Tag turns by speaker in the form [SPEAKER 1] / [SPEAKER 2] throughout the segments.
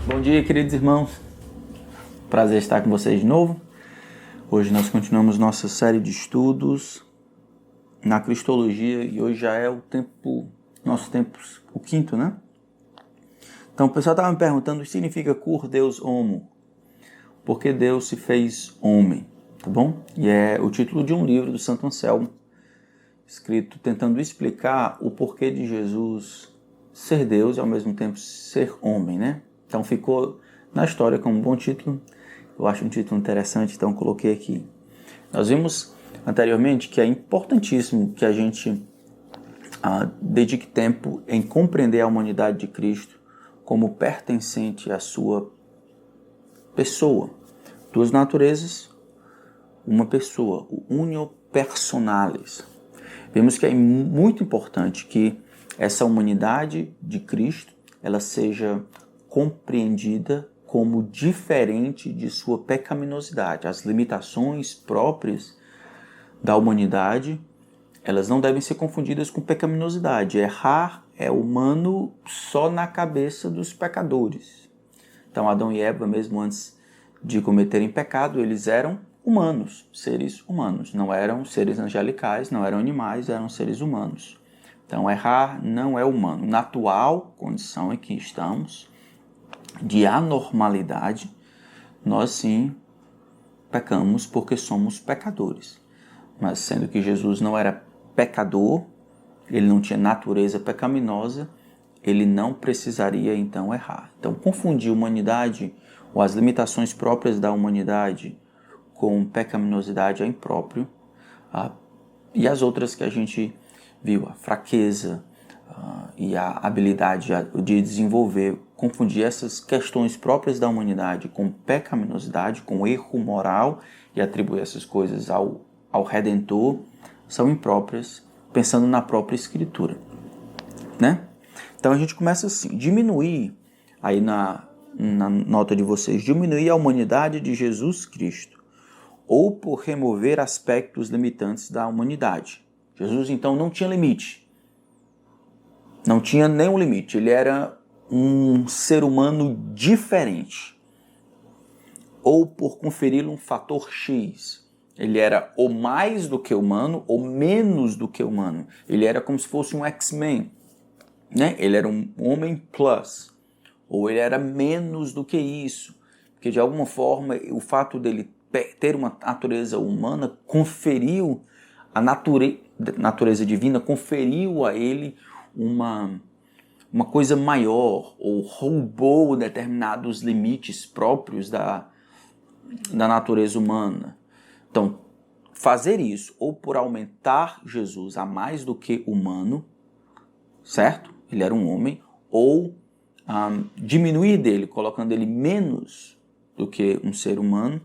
[SPEAKER 1] Bom dia, queridos irmãos. Prazer estar com vocês de novo. Hoje nós continuamos nossa série de estudos na Cristologia e hoje já é nosso tempo, o quinto, né? Então o pessoal estava me perguntando o que significa cur Deus homo. Por que Deus se fez homem, tá bom? E é o título de um livro do Santo Anselmo, escrito tentando explicar o porquê de Jesus ser Deus e ao mesmo tempo ser homem, né? Então ficou na história como um bom título. Eu acho um título interessante, então coloquei aqui. Nós vimos anteriormente que é importantíssimo que a gente dedique tempo em compreender a humanidade de Cristo como pertencente à sua pessoa. Duas naturezas, uma pessoa, o unio personalis. Vemos que é muito importante que essa humanidade de Cristo ela seja compreendida como diferente de sua pecaminosidade. As limitações próprias da humanidade, elas não devem ser confundidas com pecaminosidade. Errar é humano só na cabeça dos pecadores. Então, Adão e Eva, mesmo antes de cometerem pecado, eles eram humanos, seres humanos. Não eram seres angelicais, não eram animais, eram seres humanos. Então, errar não é humano. Na atual condição em que estamos, de anormalidade, nós sim pecamos porque somos pecadores. Mas sendo que Jesus não era pecador, ele não tinha natureza pecaminosa, ele não precisaria então errar. Então confundir humanidade ou as limitações próprias da humanidade com pecaminosidade é impróprio. E as outras que a gente viu, a fraqueza e a habilidade de desenvolver, confundir essas questões próprias da humanidade com pecaminosidade, com erro moral e atribuir essas coisas ao Redentor, são impróprias, pensando na própria Escritura, né? Então a gente começa assim, diminuir, aí na nota de vocês, diminuir a humanidade de Jesus Cristo, ou por remover aspectos limitantes da humanidade. Jesus então não tinha limite, não tinha nenhum limite, ele era um ser humano diferente, ou por conferir um fator X. Ele era ou mais do que humano ou menos do que humano. Ele era como se fosse um X-Men, né? Ele era um homem plus, ou ele era menos do que isso, porque de alguma forma o fato dele ter uma natureza humana conferiu a natureza divina, conferiu a ele uma coisa maior, ou roubou determinados limites próprios da natureza humana. Então, fazer isso, ou por aumentar Jesus a mais do que humano, certo? Ele era um homem, ou diminuir dele, colocando ele menos do que um ser humano,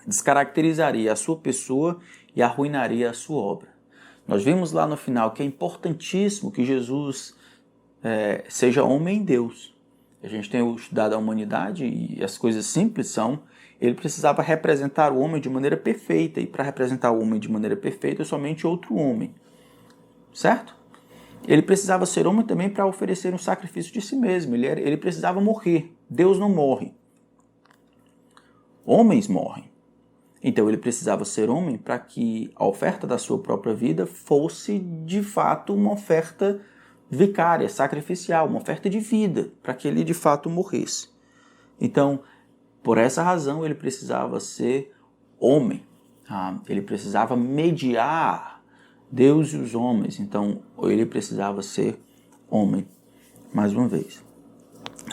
[SPEAKER 1] descaracterizaria a sua pessoa e arruinaria a sua obra. Nós vimos lá no final que é importantíssimo que Jesus seja homem e Deus. A gente tem estudado a humanidade e as coisas simples são, ele precisava representar o homem de maneira perfeita, e para representar o homem de maneira perfeita, somente outro homem, certo? Ele precisava ser homem também para oferecer um sacrifício de si mesmo, ele precisava morrer. Deus não morre. Homens morrem. Então ele precisava ser homem para que a oferta da sua própria vida fosse de fato uma oferta vicária, sacrificial, uma oferta de vida, para que ele de fato morresse. Então, por essa razão, ele precisava ser homem. Ele precisava mediar Deus e os homens. Então, ele precisava ser homem, mais uma vez.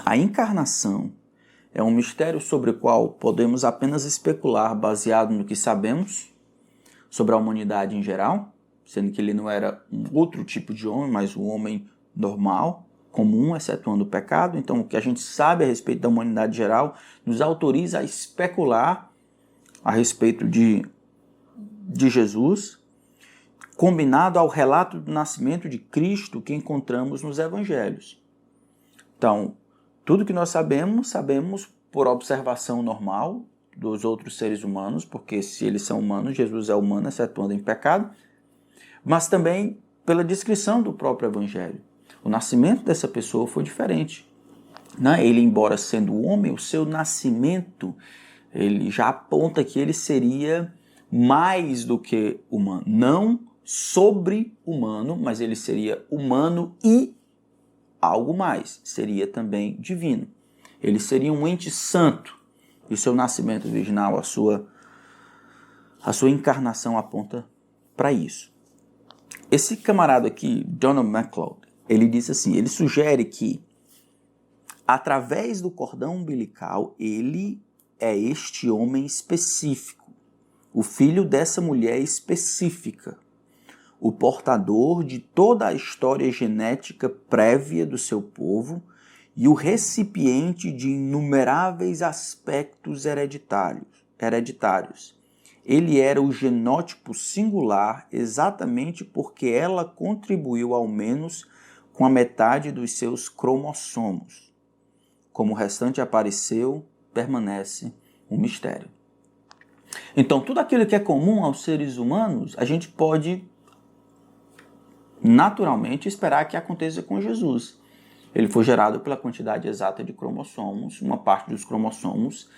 [SPEAKER 1] A encarnação é um mistério sobre o qual podemos apenas especular baseado no que sabemos sobre a humanidade em geral, sendo que ele não era um outro tipo de homem, mas um homem normal, comum, excetuando o pecado. Então, o que a gente sabe a respeito da humanidade geral nos autoriza a especular a respeito de Jesus, combinado ao relato do nascimento de Cristo que encontramos nos evangelhos. Então, tudo que nós sabemos por observação normal dos outros seres humanos, porque se eles são humanos, Jesus é humano, excetuando em pecado, mas também pela descrição do próprio evangelho. O nascimento dessa pessoa foi diferente. né? Ele, embora sendo homem, o seu nascimento, ele já aponta que ele seria mais do que humano. Não sobre-humano, mas ele seria humano e algo mais. Seria também divino. Ele seria um ente santo. E o seu nascimento virginal, a sua encarnação aponta para isso. Esse camarada aqui, Donald MacLeod, ele diz assim, ele sugere que através do cordão umbilical, ele é este homem específico, o filho dessa mulher específica, o portador de toda a história genética prévia do seu povo e o recipiente de inumeráveis aspectos hereditários. Ele era o genótipo singular exatamente porque ela contribuiu ao menos com a metade dos seus cromossomos. Como o restante apareceu, permanece um mistério. Então, tudo aquilo que é comum aos seres humanos, a gente pode naturalmente esperar que aconteça com Jesus. Ele foi gerado pela quantidade exata de cromossomos. Uma parte dos cromossomos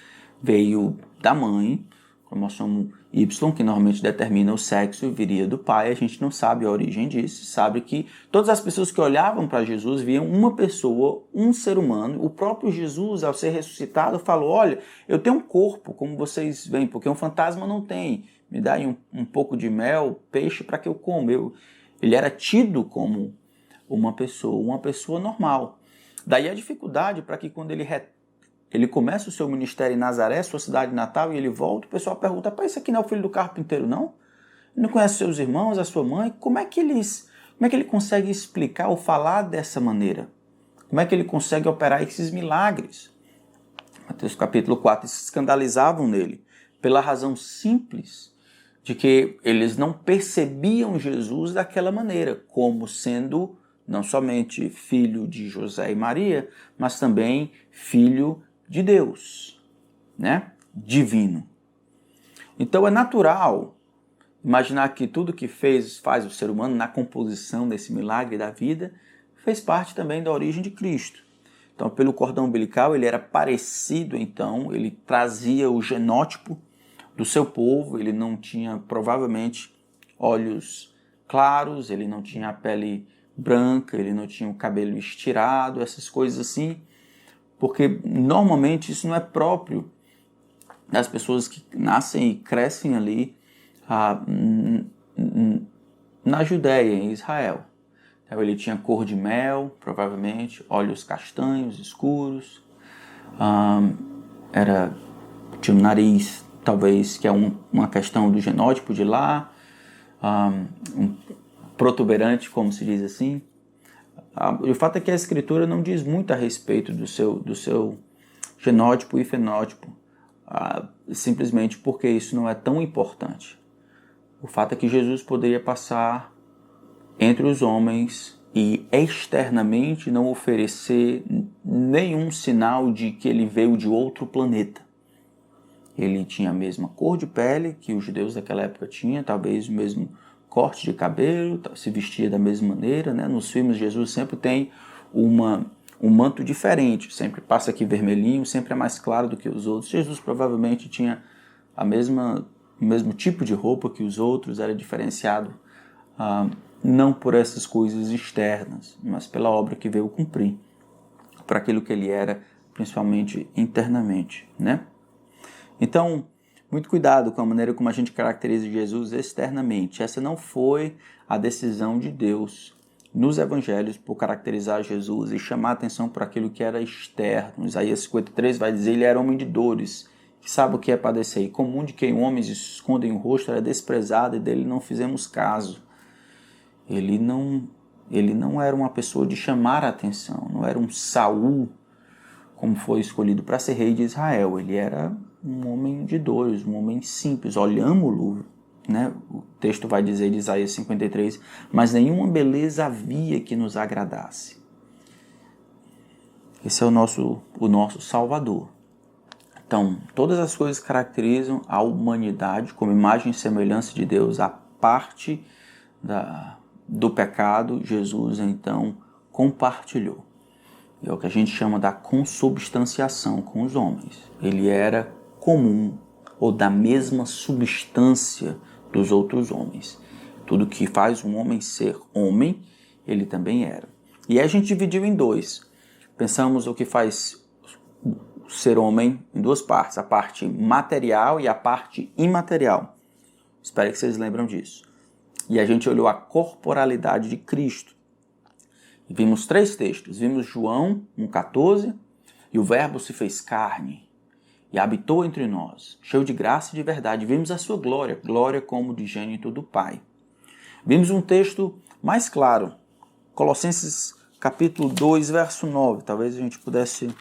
[SPEAKER 1] veio da mãe, cromossomo Y, que normalmente determina o sexo, viria do pai. A gente não sabe a origem disso, sabe que todas as pessoas que olhavam para Jesus viam uma pessoa, um ser humano. O próprio Jesus, ao ser ressuscitado, falou, olha, eu tenho um corpo, como vocês veem, porque um fantasma não tem. Me dá aí um pouco de mel, peixe, para que eu coma. Ele era tido como uma pessoa normal. Daí a dificuldade para que quando ele começa o seu ministério em Nazaré, sua cidade natal, e ele volta, o pessoal pergunta, pai, esse aqui não é o filho do carpinteiro, não? Ele não conhece seus irmãos, a sua mãe? Como é que ele consegue explicar ou falar dessa maneira? Como é que ele consegue operar esses milagres? Mateus capítulo 4, se escandalizavam nele, pela razão simples de que eles não percebiam Jesus daquela maneira, como sendo não somente filho de José e Maria, mas também filho de Deus, né? Divino. Então é natural imaginar que tudo que faz o ser humano na composição desse milagre da vida fez parte também da origem de Cristo. Então, pelo cordão umbilical, ele era parecido, então, ele trazia o genótipo do seu povo, ele não tinha, provavelmente, olhos claros, ele não tinha a pele branca, ele não tinha o cabelo estirado, essas coisas assim, porque normalmente isso não é próprio das pessoas que nascem e crescem ali na Judéia, em Israel. Então, ele tinha cor de mel, provavelmente, olhos castanhos, escuros, tinha um nariz, talvez, que é uma questão do genótipo de lá, um protuberante, como se diz assim. O fato é que a Escritura não diz muito a respeito do seu genótipo e fenótipo, simplesmente porque isso não é tão importante. O fato é que Jesus poderia passar entre os homens e externamente não oferecer nenhum sinal de que ele veio de outro planeta. Ele tinha a mesma cor de pele que os judeus daquela época tinham, talvez o mesmo corte de cabelo, se vestia da mesma maneira, né? Nos filmes Jesus sempre tem um manto diferente, sempre passa aqui vermelhinho, sempre é mais claro do que os outros. Jesus provavelmente tinha o mesmo tipo de roupa que os outros, era diferenciado não por essas coisas externas, mas pela obra que veio cumprir, para aquilo que ele era, principalmente internamente, né? Então, muito cuidado com a maneira como a gente caracteriza Jesus externamente. Essa não foi a decisão de Deus nos evangelhos por caracterizar Jesus e chamar a atenção por aquilo que era externo. Isaías 53 vai dizer, ele era homem de dores, que sabe o que é padecer. E comum de quem homens escondem o rosto era desprezado e dele não fizemos caso. Ele não era uma pessoa de chamar a atenção, não era um Saul, como foi escolhido para ser rei de Israel. Ele era um homem de dores, um homem simples. Olhamos-lo, né? O texto vai dizer de Isaías 53, mas nenhuma beleza havia que nos agradasse. Esse é o nosso Salvador. Então, todas as coisas caracterizam a humanidade como imagem e semelhança de Deus, a parte do pecado, Jesus então compartilhou. É o que a gente chama da consubstanciação com os homens. Ele era comum ou da mesma substância dos outros homens. Tudo que faz um homem ser homem, ele também era. E a gente dividiu em dois. Pensamos o que faz ser homem em duas partes, a parte material e a parte imaterial. Espero que vocês lembram disso. E a gente olhou a corporalidade de Cristo. E vimos 3 textos. Vimos João 1,14, e o verbo se fez carne e habitou entre nós, cheio de graça e de verdade. Vimos a sua glória, glória como unigênito do Pai. Vimos um texto mais claro, Colossenses capítulo 2, verso 9. Talvez a gente pudesse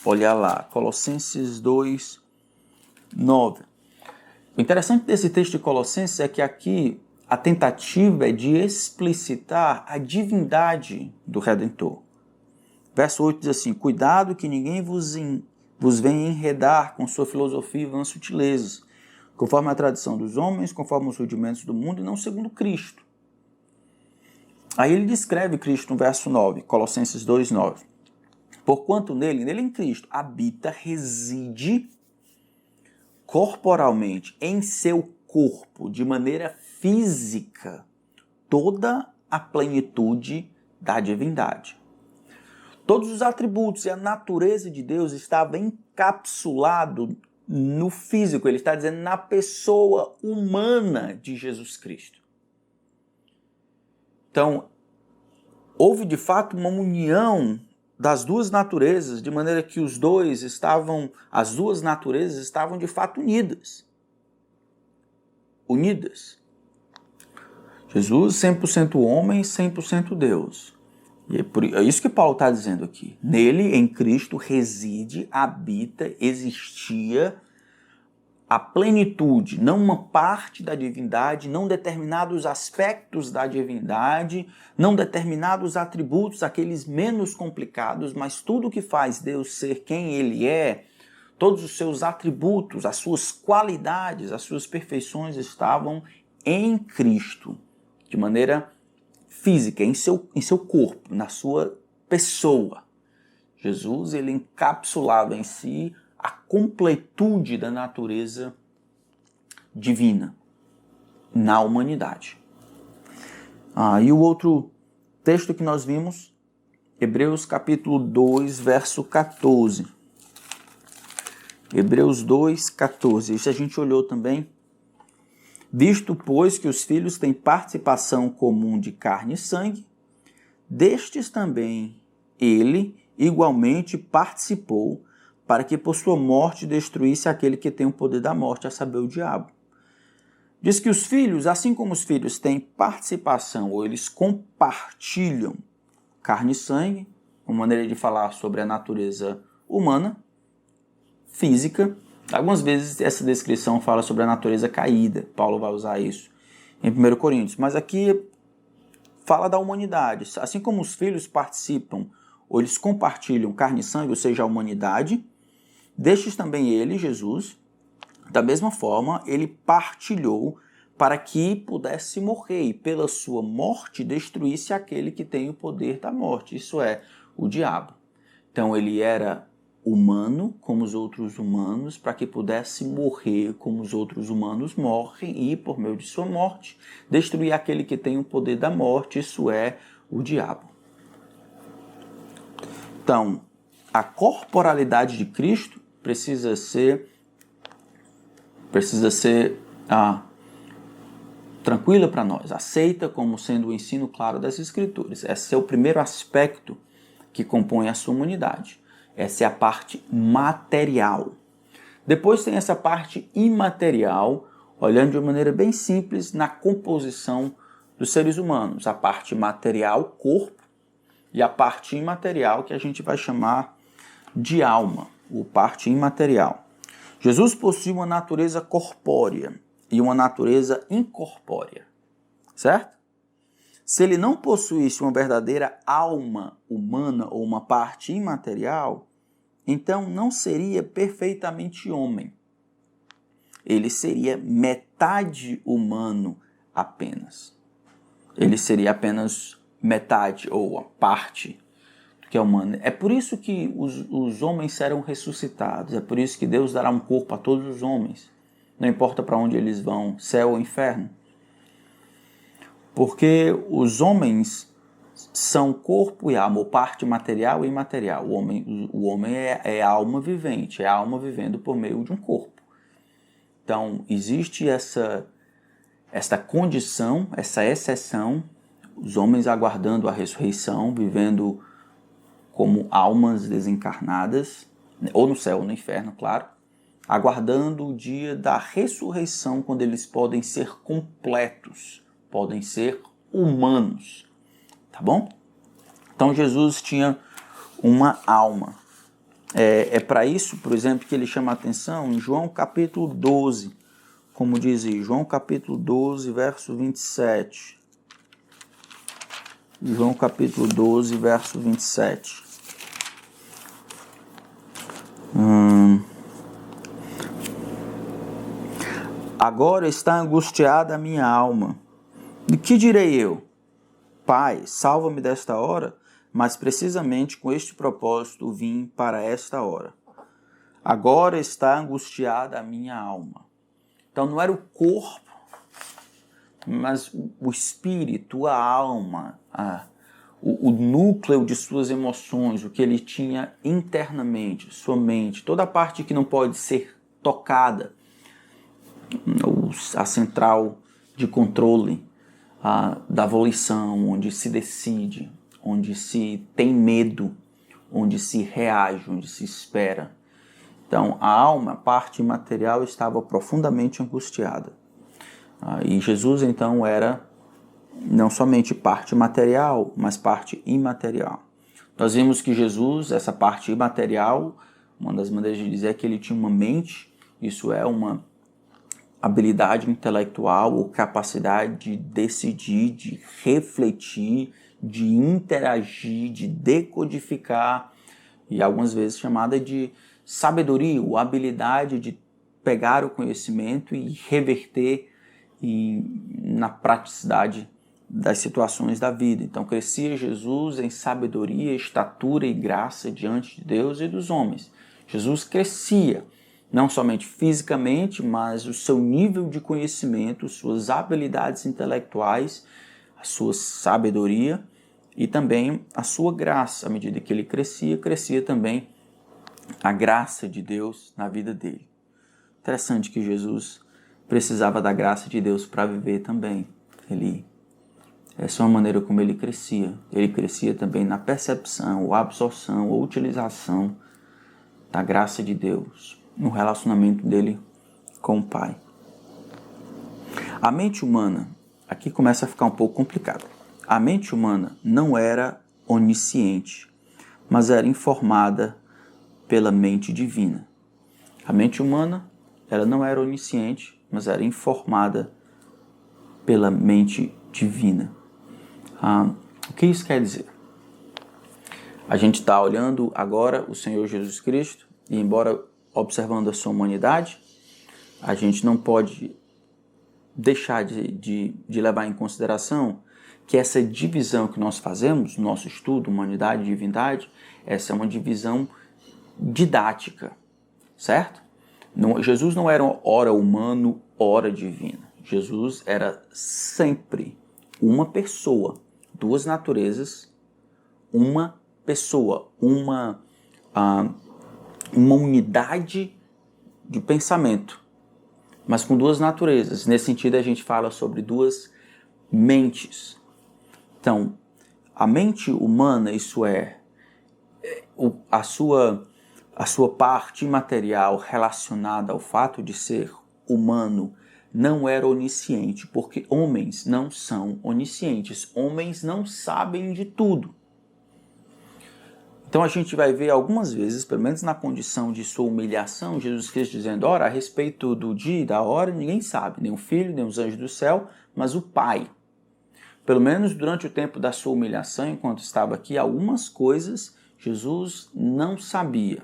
[SPEAKER 1] olhar lá. Colossenses 2, 9. O interessante desse texto de Colossenses é que aqui a tentativa é de explicitar a divindade do Redentor. Verso 8 diz assim: cuidado que ninguém vos venha enredar com sua filosofia e vãs sutilezas, conforme a tradição dos homens, conforme os rudimentos do mundo e não segundo Cristo. Aí ele descreve Cristo no verso 9, Colossenses 2, 9. Porquanto nele em Cristo, habita, reside corporalmente, em seu corpo, de maneira física, toda a plenitude da divindade. Todos os atributos e a natureza de Deus estavam encapsulados no físico. Ele está dizendo na pessoa humana de Jesus Cristo. Então, houve de fato uma união das duas naturezas, de maneira que as duas naturezas estavam de fato unidas. Jesus 100% homem, 100% Deus. E é isso que Paulo está dizendo aqui. Nele, em Cristo, reside, habita, existia a plenitude, não uma parte da divindade, não determinados aspectos da divindade, não determinados atributos, aqueles menos complicados, mas tudo que faz Deus ser quem Ele é, todos os seus atributos, as suas qualidades, as suas perfeições estavam em Cristo, de maneira física, em seu corpo, na sua pessoa. Jesus, ele encapsulava em si a completude da natureza divina na humanidade. E o outro texto que nós vimos, Hebreus capítulo 2, verso 14. Hebreus 2, 14. Isso a gente olhou também. Visto, pois, que os filhos têm participação comum de carne e sangue, destes também ele igualmente participou, para que por sua morte destruísse aquele que tem o poder da morte, a saber, o diabo. Diz que os filhos, assim como os filhos têm participação, ou eles compartilham carne e sangue, uma maneira de falar sobre a natureza humana, física. Algumas vezes essa descrição fala sobre a natureza caída, Paulo vai usar isso em 1 Coríntios, mas aqui fala da humanidade. Assim como os filhos participam, ou eles compartilham carne e sangue, ou seja, a humanidade, destes também ele, Jesus, da mesma forma, ele partilhou para que pudesse morrer e pela sua morte destruísse aquele que tem o poder da morte, isso é, o diabo. Então ele era humano como os outros humanos, para que pudesse morrer como os outros humanos morrem e, por meio de sua morte, destruir aquele que tem o poder da morte, isso é, o diabo. Então, a corporalidade de Cristo precisa ser tranquila para nós, aceita como sendo o ensino claro das Escrituras. Esse é o primeiro aspecto que compõe a sua humanidade. Essa é a parte material. Depois tem essa parte imaterial, olhando de uma maneira bem simples na composição dos seres humanos. A parte material, corpo, e a parte imaterial, que a gente vai chamar de alma, ou parte imaterial. Jesus possui uma natureza corpórea e uma natureza incorpórea, certo? Se ele não possuísse uma verdadeira alma humana ou uma parte imaterial, então não seria perfeitamente homem. Ele seria metade humano apenas. Ele seria apenas metade ou a parte que é humano. É por isso que os homens serão ressuscitados. É por isso que Deus dará um corpo a todos os homens. Não importa para onde eles vão, céu ou inferno. Porque os homens são corpo e alma, ou parte material e imaterial. O homem é alma vivente, é alma vivendo por meio de um corpo. Então, existe essa condição, essa exceção, os homens aguardando a ressurreição, vivendo como almas desencarnadas, ou no céu ou no inferno, claro, aguardando o dia da ressurreição, quando eles podem ser completos, podem ser humanos, tá bom? Então Jesus tinha uma alma. É para isso, por exemplo, que ele chama a atenção em João capítulo 12, como diz aí, João capítulo 12, verso 27. João capítulo 12, verso 27. Agora está angustiada a minha alma. E que direi eu? Pai, salva-me desta hora, mas precisamente com este propósito vim para esta hora. Agora está angustiada a minha alma. Então não era o corpo, mas o espírito, a alma, o núcleo de suas emoções, o que ele tinha internamente, sua mente, toda a parte que não pode ser tocada, a central de controle da volição, onde se decide, onde se tem medo, onde se reage, onde se espera. Então, a alma, a parte material, estava profundamente angustiada. E Jesus, então, era não somente parte material, mas parte imaterial. Nós vimos que Jesus, essa parte imaterial, uma das maneiras de dizer é que ele tinha uma mente, isso é uma habilidade intelectual ou capacidade de decidir, de refletir, de interagir, de decodificar, e algumas vezes chamada de sabedoria, ou habilidade de pegar o conhecimento e reverter na praticidade das situações da vida. Então crescia Jesus em sabedoria, estatura e graça diante de Deus e dos homens. Jesus crescia, não somente fisicamente, mas o seu nível de conhecimento, suas habilidades intelectuais, a sua sabedoria e também a sua graça. À medida que ele crescia, crescia também a graça de Deus na vida dele. Interessante que Jesus precisava da graça de Deus para viver também. Essa é uma maneira como ele crescia. Ele crescia também na percepção, ou absorção, ou utilização da graça de Deus no relacionamento dele com o Pai. A mente humana, aqui começa a ficar um pouco complicado. A mente humana não era onisciente, mas era informada pela mente divina. A mente humana, ela não era onisciente, mas era informada pela mente divina. O que isso quer dizer? A gente está olhando agora o Senhor Jesus Cristo, e embora observando a sua humanidade, a gente não pode deixar de levar em consideração que essa divisão que nós fazemos no nosso estudo, humanidade e divindade, essa é uma divisão didática, certo? Jesus não era ora humano, ora divino. Jesus era sempre uma pessoa, duas naturezas, uma pessoa, uma unidade de pensamento, mas com duas naturezas. Nesse sentido, a gente fala sobre duas mentes. Então, a mente humana, isso é, a sua parte imaterial relacionada ao fato de ser humano, não era onisciente, porque homens não são oniscientes, homens não sabem de tudo. Então a gente vai ver algumas vezes, pelo menos na condição de sua humilhação, Jesus Cristo dizendo, ora, a respeito do dia e da hora, ninguém sabe, nem o Filho, nem os anjos do céu, mas o Pai. Pelo menos durante o tempo da sua humilhação, enquanto estava aqui, algumas coisas Jesus não sabia.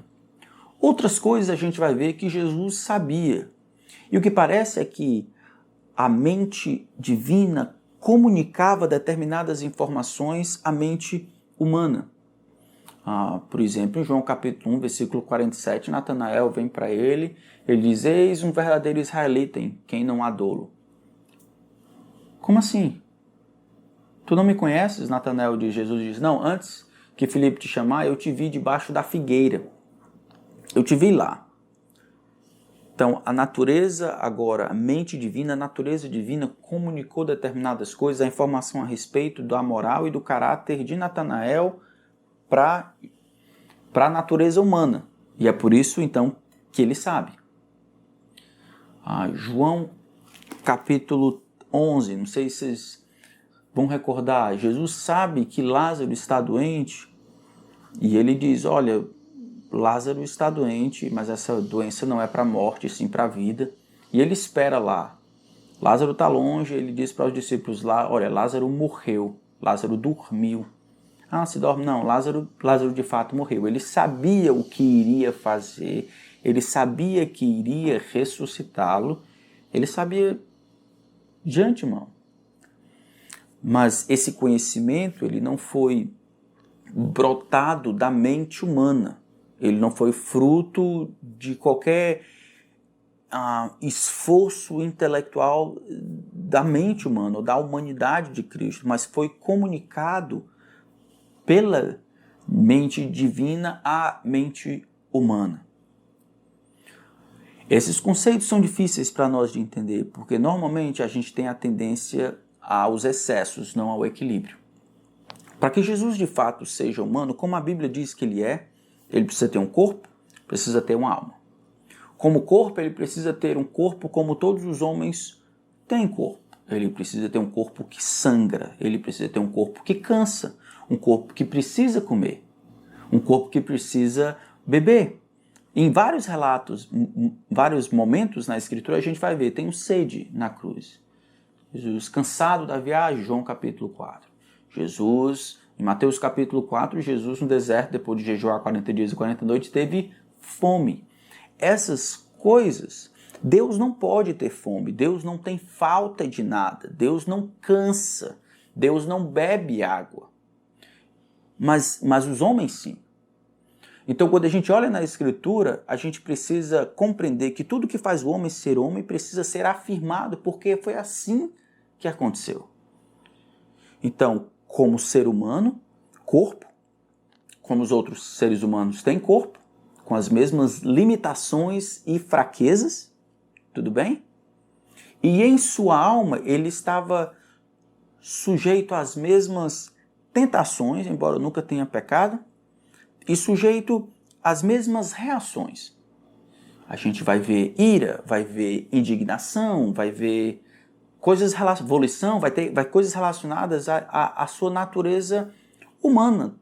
[SPEAKER 1] Outras coisas a gente vai ver que Jesus sabia. E o que parece é que a mente divina comunicava determinadas informações à mente humana. Por exemplo, em João capítulo 1, versículo 47, Natanael vem para ele diz, eis um verdadeiro israelita em quem não há dolo. Como assim? Tu não me conheces? Natanael diz, Jesus diz, não, antes que Filipe te chamar, eu te vi debaixo da figueira. Eu te vi lá. Então, a natureza agora, a mente divina, a natureza divina comunicou determinadas coisas, a informação a respeito da moral e do caráter de Natanael para a natureza humana. E é por isso, então, que ele sabe. João capítulo 11, não sei se vocês vão recordar, Jesus sabe que Lázaro está doente e ele diz, olha, Lázaro está doente, mas essa doença não é para a morte, sim para a vida. E ele espera lá. Lázaro está longe, ele diz para os discípulos lá, olha, Lázaro morreu, Lázaro dormiu. Se dorme? Não, Lázaro de fato morreu. Ele sabia o que iria fazer, ele sabia que iria ressuscitá-lo, ele sabia de antemão. Mas esse conhecimento, ele não foi brotado da mente humana. Ele não foi fruto de qualquer esforço intelectual da mente humana, ou da humanidade de Cristo, mas foi comunicado pela mente divina à mente humana. Esses conceitos são difíceis para nós de entender, porque normalmente a gente tem a tendência aos excessos, não ao equilíbrio. Para que Jesus de fato seja humano, como a Bíblia diz que ele precisa ter um corpo, precisa ter uma alma. Como corpo, ele precisa ter um corpo como todos os homens têm corpo. Ele precisa ter um corpo que sangra, ele precisa ter um corpo que cansa, um corpo que precisa comer, um corpo que precisa beber. Em vários relatos, em vários momentos na Escritura, a gente vai ver, tem um sede na cruz. Jesus cansado da viagem, João capítulo 4. Jesus, em Mateus capítulo 4, Jesus no deserto, depois de jejuar 40 dias e 40 noites, teve fome. Essas coisas, Deus não pode ter fome, Deus não tem falta de nada, Deus não cansa, Deus não bebe água. Mas os homens sim. Então, quando a gente olha na Escritura, a gente precisa compreender que tudo que faz o homem ser homem precisa ser afirmado, porque foi assim que aconteceu. Então, como ser humano, corpo, como os outros seres humanos têm corpo, com as mesmas limitações e fraquezas, tudo bem? E em sua alma ele estava sujeito às mesmas tentações, embora nunca tenha pecado, e sujeito às mesmas reações. A gente vai ver ira, vai ver indignação, vai ver coisas volição, vai coisas relacionadas à sua natureza humana.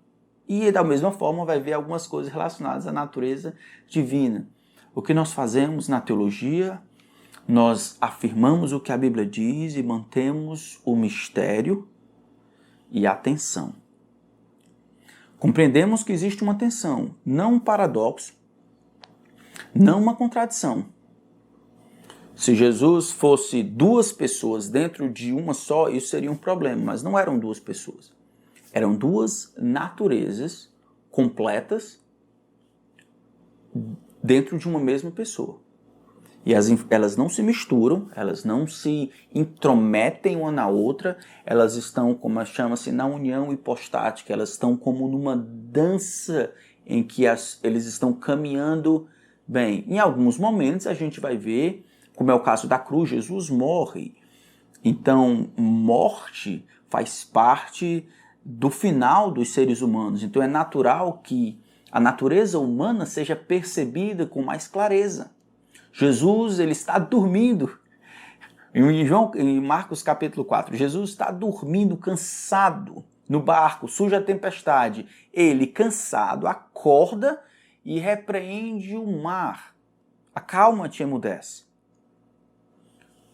[SPEAKER 1] E da mesma forma vai ver algumas coisas relacionadas à natureza divina. O que nós fazemos na teologia, nós afirmamos o que a Bíblia diz e mantemos o mistério e a tensão. Compreendemos que existe uma tensão, não um paradoxo, não uma contradição. Se Jesus fosse duas pessoas dentro de uma só, isso seria um problema, mas não eram duas pessoas. Eram duas naturezas completas dentro de uma mesma pessoa. E elas não se misturam, elas não se intrometem uma na outra, elas estão, como chama-se, na união hipostática, elas estão como numa dança em que eles estão caminhando bem. Em alguns momentos a gente vai ver, como é o caso da cruz, Jesus morre. Então, morte faz parte do final dos seres humanos. Então é natural que a natureza humana seja percebida com mais clareza. Jesus, ele está dormindo. Em Marcos capítulo 4, Jesus está dormindo, cansado, no barco, surge a tempestade. Ele, cansado, acorda e repreende o mar. Acalma-te, emudece.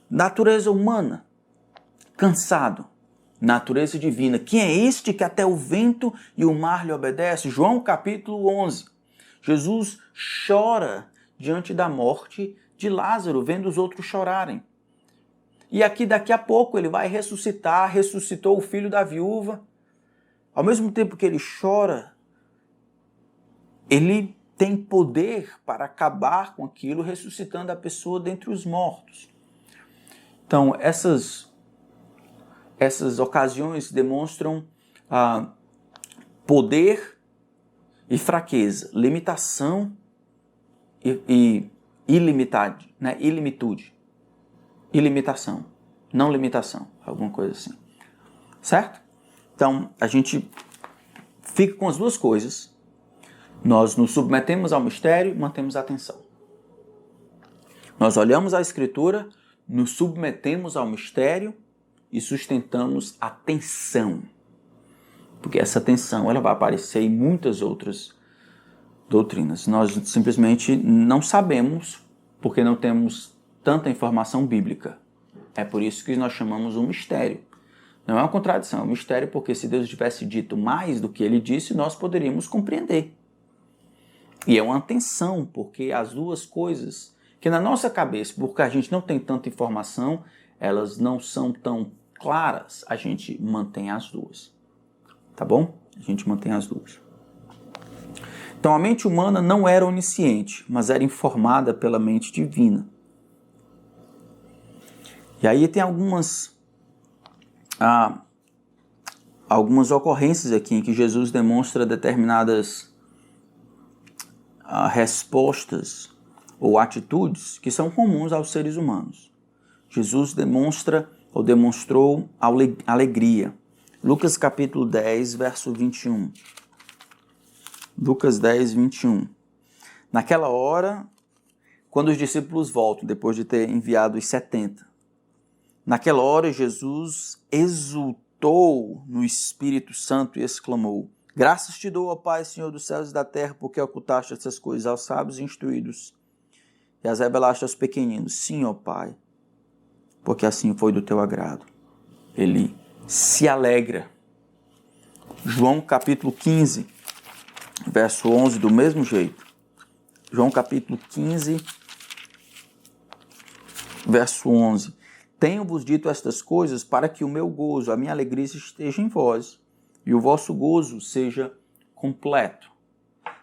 [SPEAKER 1] Natureza humana, cansado. Natureza divina. Quem é este que até o vento e o mar lhe obedece? João capítulo 11. Jesus chora diante da morte de Lázaro, vendo os outros chorarem. E aqui, daqui a pouco, ele vai ressuscitar, ressuscitou o filho da viúva. Ao mesmo tempo que ele chora ele tem poder para acabar com aquilo, ressuscitando a pessoa dentre os mortos. Então, essas ocasiões demonstram poder e fraqueza, limitação e ilimitade, né? Ilimitação, não limitação, alguma coisa assim. Certo? Então, a gente fica com as duas coisas. Nós nos submetemos ao mistério e mantemos a atenção. Nós olhamos a Escritura, nos submetemos ao mistério e sustentamos a atenção. Porque essa atenção ela vai aparecer em muitas outras doutrinas. Nós simplesmente não sabemos porque não temos tanta informação bíblica. É por isso que nós chamamos um mistério. Não é uma contradição, é um mistério porque se Deus tivesse dito mais do que ele disse, nós poderíamos compreender. E é uma tensão, porque as duas coisas, que na nossa cabeça, porque a gente não tem tanta informação, elas não são tão claras, a gente mantém as duas. Tá bom? A gente mantém as duas. Então a mente humana não era onisciente, mas era informada pela mente divina. E aí tem algumas ocorrências aqui em que Jesus demonstra determinadas respostas ou atitudes que são comuns aos seres humanos. Jesus demonstra ou demonstrou alegria. Lucas capítulo 10, verso 21. Lucas 10, 21. Naquela hora, quando os discípulos voltam, depois de ter enviado os 70, naquela hora Jesus exultou no Espírito Santo e exclamou: graças te dou, ó Pai, Senhor dos céus e da terra, porque ocultaste essas coisas aos sábios e instruídos e as revelaste aos pequeninos. Sim, ó Pai, porque assim foi do teu agrado. Ele se alegra. João capítulo 15, verso 11, do mesmo jeito. João capítulo 15, verso 11. Tenho-vos dito estas coisas para que o meu gozo, a minha alegria esteja em vós e o vosso gozo seja completo.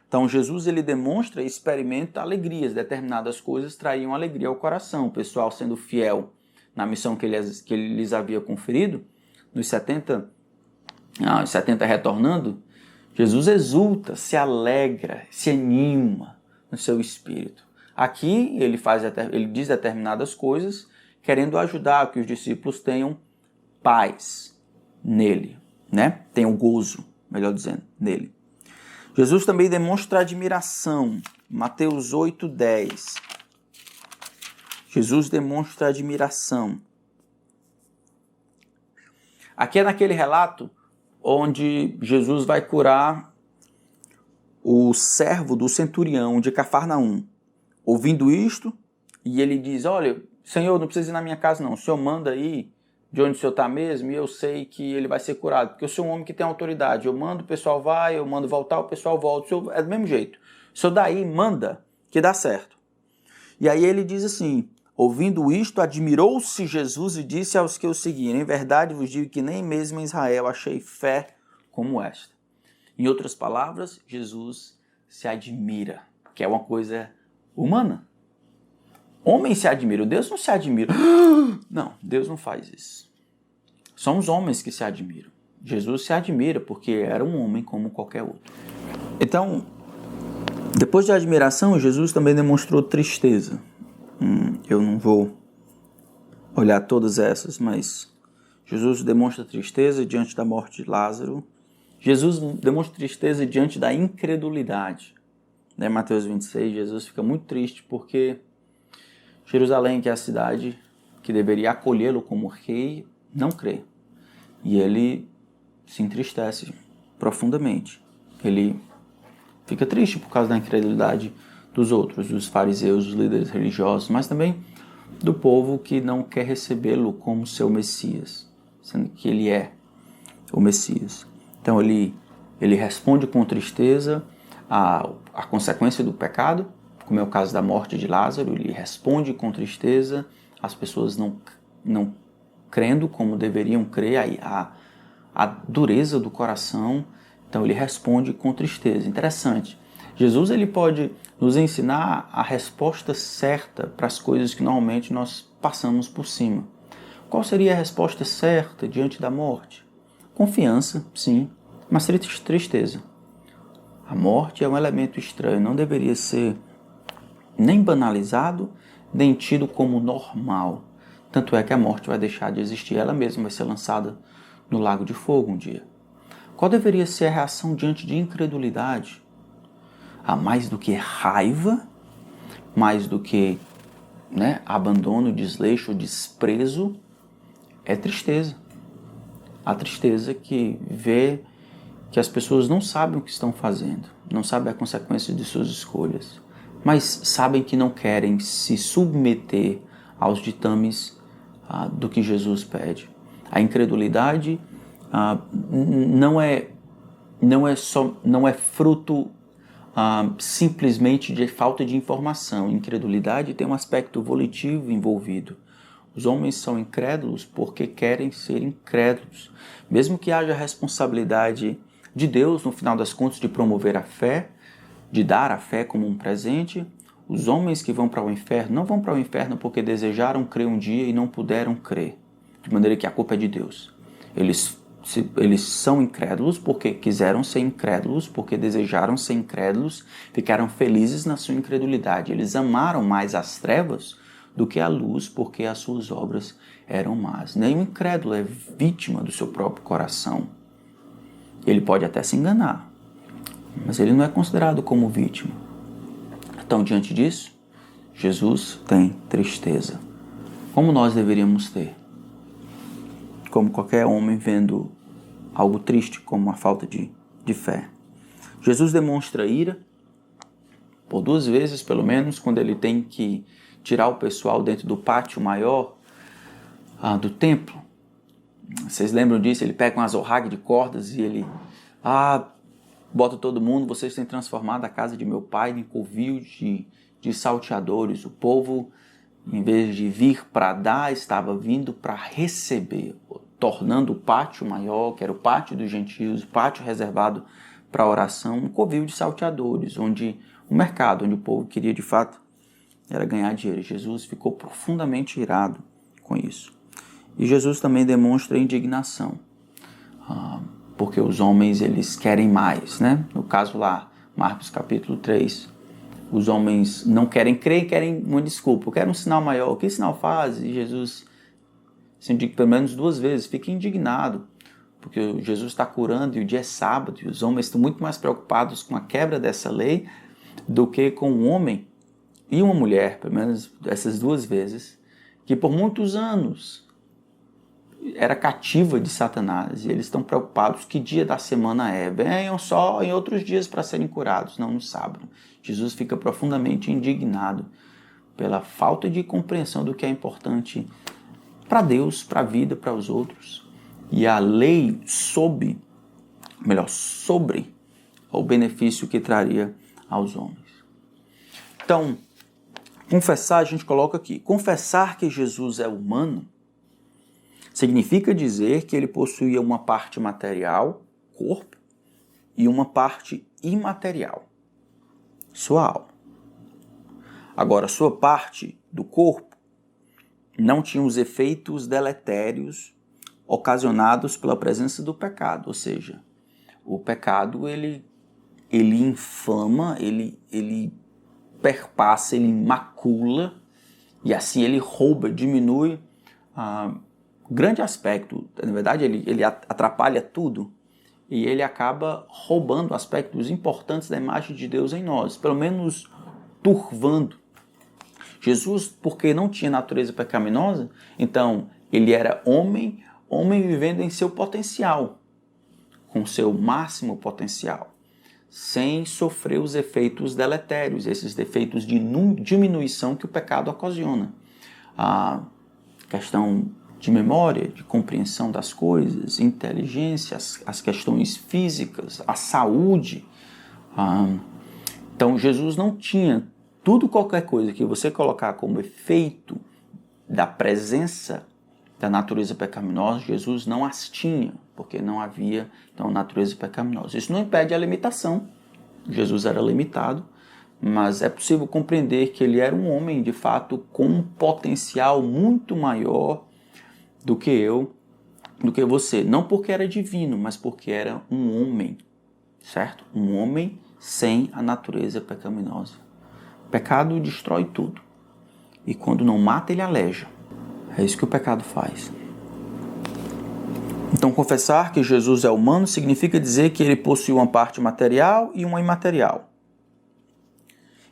[SPEAKER 1] Então Jesus ele demonstra e experimenta alegrias. Determinadas coisas traíam alegria ao coração. O pessoal sendo fiel na missão que ele lhes havia conferido, nos 70 retornando, Jesus exulta, se alegra, se anima no seu espírito. Aqui ele diz determinadas coisas, querendo ajudar que os discípulos tenham paz nele, né? Tenham gozo, melhor dizendo, nele. Jesus também demonstra admiração. Mateus 8:10. Jesus demonstra admiração. Aqui é naquele relato onde Jesus vai curar o servo do centurião de Cafarnaum. Ouvindo isto, e ele diz: olha, Senhor, não precisa ir na minha casa não, o Senhor manda aí de onde o Senhor está mesmo e eu sei que ele vai ser curado, porque eu sou um homem que tem autoridade, eu mando, o pessoal vai, eu mando voltar, o pessoal volta, o Senhor, é do mesmo jeito. O Senhor daí manda que dá certo. E aí ele diz assim: ouvindo isto, admirou-se Jesus e disse aos que o seguiam: em verdade vos digo que nem mesmo em Israel achei fé como esta. Em outras palavras, Jesus se admira, que é uma coisa humana. Homem se admira, Deus não se admira. Não, Deus não faz isso. São os homens que se admiram. Jesus se admira porque era um homem como qualquer outro. Então, depois de admiração, Jesus também demonstrou tristeza. Eu não vou olhar todas essas, mas Jesus demonstra tristeza diante da morte de Lázaro. Jesus demonstra tristeza diante da incredulidade. Em Mateus 26, Jesus fica muito triste porque Jerusalém, que é a cidade que deveria acolhê-lo como rei, não crê. E ele se entristece profundamente. Ele fica triste por causa da incredulidade dos outros, dos fariseus, dos líderes religiosos, mas também do povo que não quer recebê-lo como seu Messias, sendo que ele é o Messias. Então ele responde com tristeza à consequência do pecado, como é o caso da morte de Lázaro. Ele responde com tristeza, as pessoas não crendo como deveriam crer, a dureza do coração. Então ele responde com tristeza. Interessante, Jesus ele pode nos ensinar a resposta certa para as coisas que normalmente nós passamos por cima. Qual seria a resposta certa diante da morte? Confiança, sim, mas tristeza. A morte é um elemento estranho, não deveria ser nem banalizado, nem tido como normal. Tanto é que a morte vai deixar de existir, ela mesma vai ser lançada no lago de fogo um dia. Qual deveria ser a reação diante de incredulidade? Há mais do que raiva, mais do que abandono, desleixo, desprezo, é tristeza. A tristeza que vê que as pessoas não sabem o que estão fazendo, não sabem a consequência de suas escolhas, mas sabem que não querem se submeter aos ditames do que Jesus pede. A incredulidade não é fruto simplesmente de falta de informação. Incredulidade tem um aspecto volitivo envolvido. Os homens são incrédulos porque querem ser incrédulos. Mesmo que haja responsabilidade de Deus, no final das contas, de promover a fé, de dar a fé como um presente, os homens que vão para o inferno não vão para o inferno porque desejaram crer um dia e não puderam crer, de maneira que a culpa é de Deus. Eles são incrédulos porque quiseram ser incrédulos, porque desejaram ser incrédulos, ficaram felizes na sua incredulidade. Eles amaram mais as trevas do que a luz, porque as suas obras eram más. Nem o incrédulo é vítima do seu próprio coração. Ele pode até se enganar, mas ele não é considerado como vítima. Então, diante disso, Jesus tem tristeza. Como nós deveríamos ter? Como qualquer homem vendo algo triste, como a falta de fé. Jesus demonstra ira, por 2 vezes pelo menos, quando ele tem que tirar o pessoal dentro do pátio maior do templo. Vocês lembram disso? Ele pega um azorrague de cordas e ele bota todo mundo. Vocês têm transformado a casa de meu pai em covil de salteadores. O povo, em vez de vir para dar, estava vindo para receber, tornando o pátio maior, que era o pátio dos gentios, o pátio reservado para a oração, um covil de salteadores, onde o mercado, onde o povo queria de fato era ganhar dinheiro. Jesus ficou profundamente irado com isso. E Jesus também demonstra indignação, porque os homens eles querem mais, né? No caso lá, Marcos capítulo 3, os homens não querem crer, querem uma desculpa, querem um sinal maior. Que sinal faz? E Jesus se indica pelo menos 2 vezes, fica indignado, porque Jesus está curando e o dia é sábado, e os homens estão muito mais preocupados com a quebra dessa lei do que com um homem e uma mulher, pelo menos essas 2 vezes, que por muitos anos era cativa de Satanás, e eles estão preocupados que dia da semana é. Venham só em outros dias para serem curados, não no sábado. Jesus fica profundamente indignado pela falta de compreensão do que é importante para Deus, para a vida, para os outros. E a lei sobre o benefício que traria aos homens. Então, confessar, a gente coloca aqui, confessar que Jesus é humano significa dizer que ele possuía uma parte material, corpo, e uma parte imaterial, sua alma. Agora, sua parte do corpo não tinha os efeitos deletérios ocasionados pela presença do pecado, ou seja, o pecado ele infama, ele perpassa, ele macula, e assim ele rouba, diminui grande aspecto. Na verdade, ele atrapalha tudo e ele acaba roubando aspectos importantes da imagem de Deus em nós, pelo menos turvando. Jesus, porque não tinha natureza pecaminosa, então ele era homem vivendo em seu potencial, com seu máximo potencial, sem sofrer os efeitos deletérios, esses defeitos de diminuição que o pecado ocasiona. A questão de memória, de compreensão das coisas, inteligência, as questões físicas, a saúde. Então, Jesus não tinha qualquer coisa que você colocar como efeito da presença da natureza pecaminosa, Jesus não as tinha, porque não havia, então, natureza pecaminosa. Isso não impede a limitação. Jesus era limitado, mas é possível compreender que ele era um homem, de fato, com um potencial muito maior do que eu, do que você. Não porque era divino, mas porque era um homem, certo? Um homem sem a natureza pecaminosa. O pecado destrói tudo. E quando não mata, ele aleja. É isso que o pecado faz. Então, confessar que Jesus é humano significa dizer que ele possui uma parte material e uma imaterial.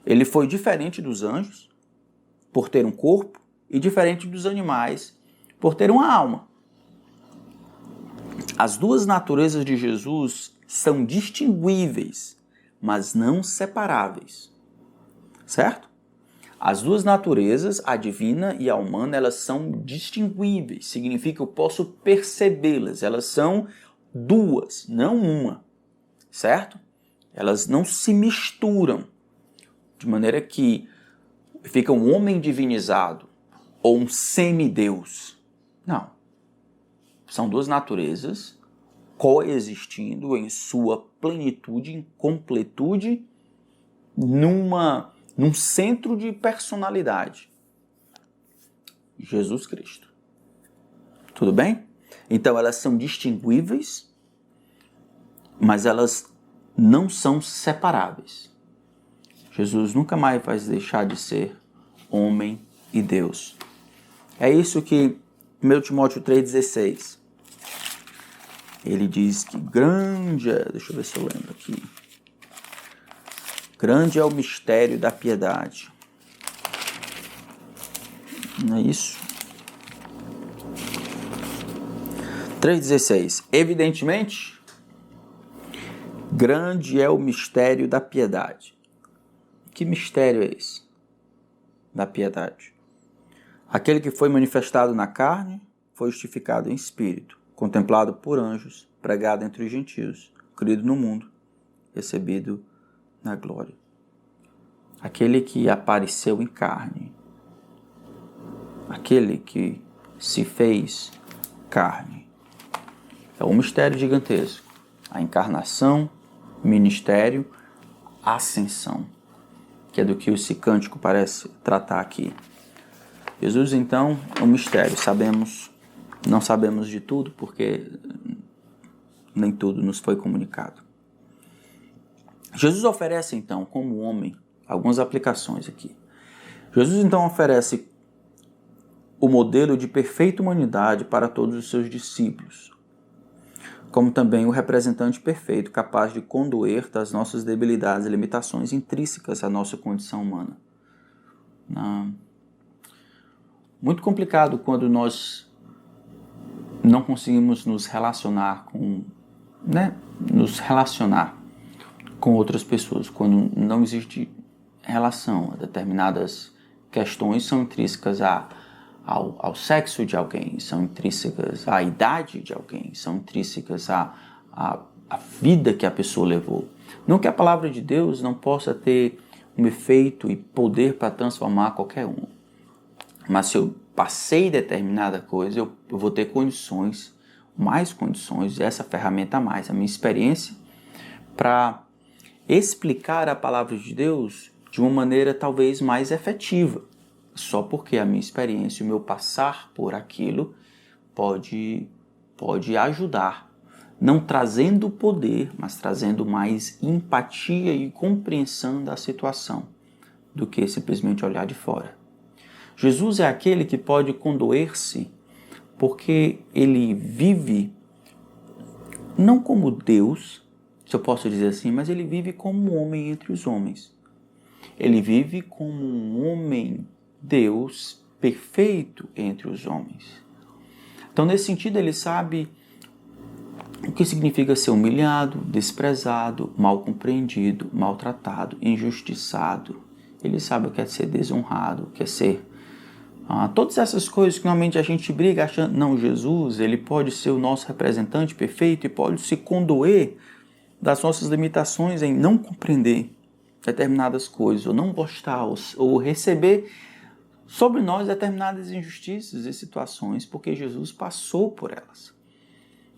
[SPEAKER 1] Ele foi diferente dos anjos, por ter um corpo, e diferente dos animais, por ter uma alma. As duas naturezas de Jesus são distinguíveis, mas não separáveis. Certo? As duas naturezas, a divina e a humana, elas são distinguíveis. Significa que eu posso percebê-las. Elas são duas, não uma. Certo? Elas não se misturam. De maneira que fica um homem divinizado ou um semideus. Não. São duas naturezas coexistindo em sua plenitude, em completude, num centro de personalidade. Jesus Cristo. Tudo bem? Então elas são distinguíveis, mas elas não são separáveis. Jesus nunca mais vai deixar de ser homem e Deus. É isso que 1 Timóteo 3,16. Ele diz que grande é... Deixa eu ver se eu lembro aqui. Grande é o mistério da piedade. Não é isso? 3,16. Evidentemente, grande é o mistério da piedade. Que mistério é esse? Da piedade. Aquele que foi manifestado na carne, foi justificado em espírito, contemplado por anjos, pregado entre os gentios, crido no mundo, recebido na glória. Aquele que apareceu em carne. Aquele que se fez carne. É um mistério gigantesco. A encarnação, ministério, ascensão, que é do que esse cântico parece tratar aqui. Jesus, então, é um mistério. Não sabemos de tudo, porque nem tudo nos foi comunicado. Jesus oferece, então, como homem, algumas aplicações aqui. Jesus, então, oferece o modelo de perfeita humanidade para todos os seus discípulos, como também o representante perfeito, capaz de condoer das nossas debilidades e limitações intrínsecas à nossa condição humana. Muito complicado quando nós não conseguimos nos relacionar com outras pessoas, quando não existe relação. Determinadas questões são intrínsecas ao sexo de alguém, são intrínsecas à idade de alguém, são intrínsecas à vida que a pessoa levou. Não que a palavra de Deus não possa ter um efeito e poder para transformar qualquer um. Mas se eu passei determinada coisa, eu vou ter condições, mais condições, essa ferramenta a mais, a minha experiência, para explicar a palavra de Deus de uma maneira talvez mais efetiva. Só porque a minha experiência, o meu passar por aquilo, pode ajudar. Não trazendo poder, mas trazendo mais empatia e compreensão da situação, do que simplesmente olhar de fora. Jesus é aquele que pode condoer-se porque ele vive não como Deus, se eu posso dizer assim, mas ele vive como um homem entre os homens. Ele vive como um homem Deus perfeito entre os homens. Então, nesse sentido, ele sabe o que significa ser humilhado, desprezado, mal compreendido, maltratado, injustiçado. Ele sabe o que é ser desonrado, o que é ser... todas essas coisas que normalmente a gente briga achando... Não, Jesus, ele pode ser o nosso representante perfeito e pode se condoer das nossas limitações em não compreender determinadas coisas, ou não gostar, ou receber sobre nós determinadas injustiças e situações, porque Jesus passou por elas.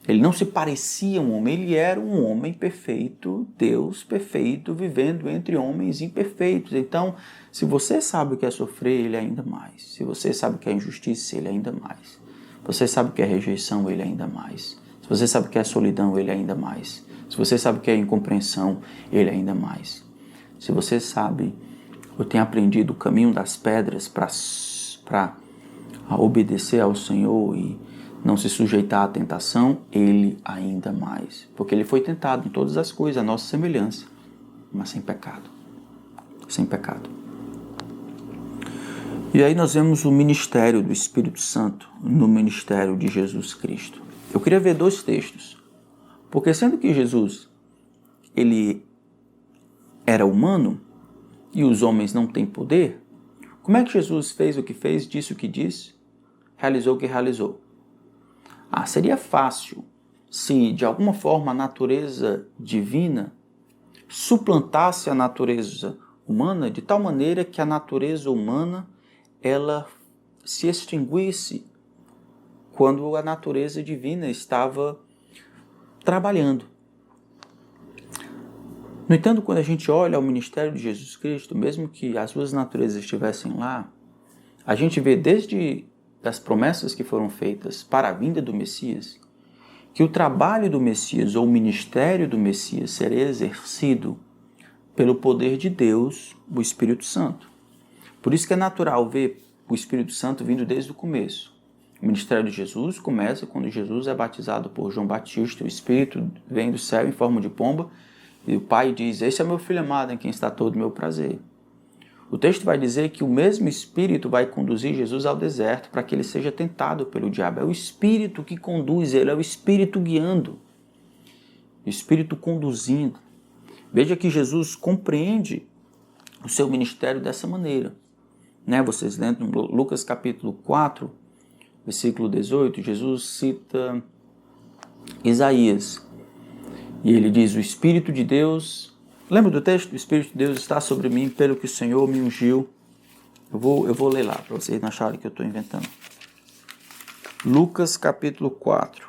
[SPEAKER 1] Ele não se parecia um homem, ele era um homem perfeito, Deus perfeito, vivendo entre homens imperfeitos. Então, se você sabe o que é sofrer, ele ainda mais. Se você sabe o que é injustiça, ele ainda mais. Se você sabe o que é rejeição, ele ainda mais. Se você sabe o que é solidão, ele ainda mais. Se você sabe o que é incompreensão, ele ainda mais. Se você sabe, eu tenho aprendido o caminho das pedras para obedecer ao Senhor e não se sujeitar à tentação, ele ainda mais. Porque ele foi tentado em todas as coisas, a nossa semelhança, mas sem pecado. Sem pecado. E aí nós vemos o ministério do Espírito Santo no ministério de Jesus Cristo. Eu queria ver 2 textos. Porque sendo que Jesus, ele era humano e os homens não têm poder, como é que Jesus fez o que fez, disse o que disse, realizou o que realizou? Seria fácil se, de alguma forma, a natureza divina suplantasse a natureza humana de tal maneira que a natureza humana ela se extinguisse quando a natureza divina estava trabalhando. No entanto, quando a gente olha ao ministério de Jesus Cristo, mesmo que as duas naturezas estivessem lá, a gente vê desde das promessas que foram feitas para a vinda do Messias, que o trabalho do Messias ou o ministério do Messias seria exercido pelo poder de Deus, o Espírito Santo. Por isso que é natural ver o Espírito Santo vindo desde o começo. O ministério de Jesus começa quando Jesus é batizado por João Batista, o Espírito vem do céu em forma de pomba, e o Pai diz, esse é meu filho amado em quem está todo o meu prazer. O texto vai dizer que o mesmo Espírito vai conduzir Jesus ao deserto para que ele seja tentado pelo diabo. É o Espírito que conduz ele, é o Espírito guiando, o Espírito conduzindo. Veja que Jesus compreende o seu ministério dessa maneira. Vocês lembram, Lucas capítulo 4, versículo 18, Jesus cita Isaías. E ele diz, o Espírito de Deus... Lembra do texto? O Espírito de Deus está sobre mim, pelo que o Senhor me ungiu. Eu vou ler lá, para vocês não acharem que eu estou inventando. Lucas capítulo 4.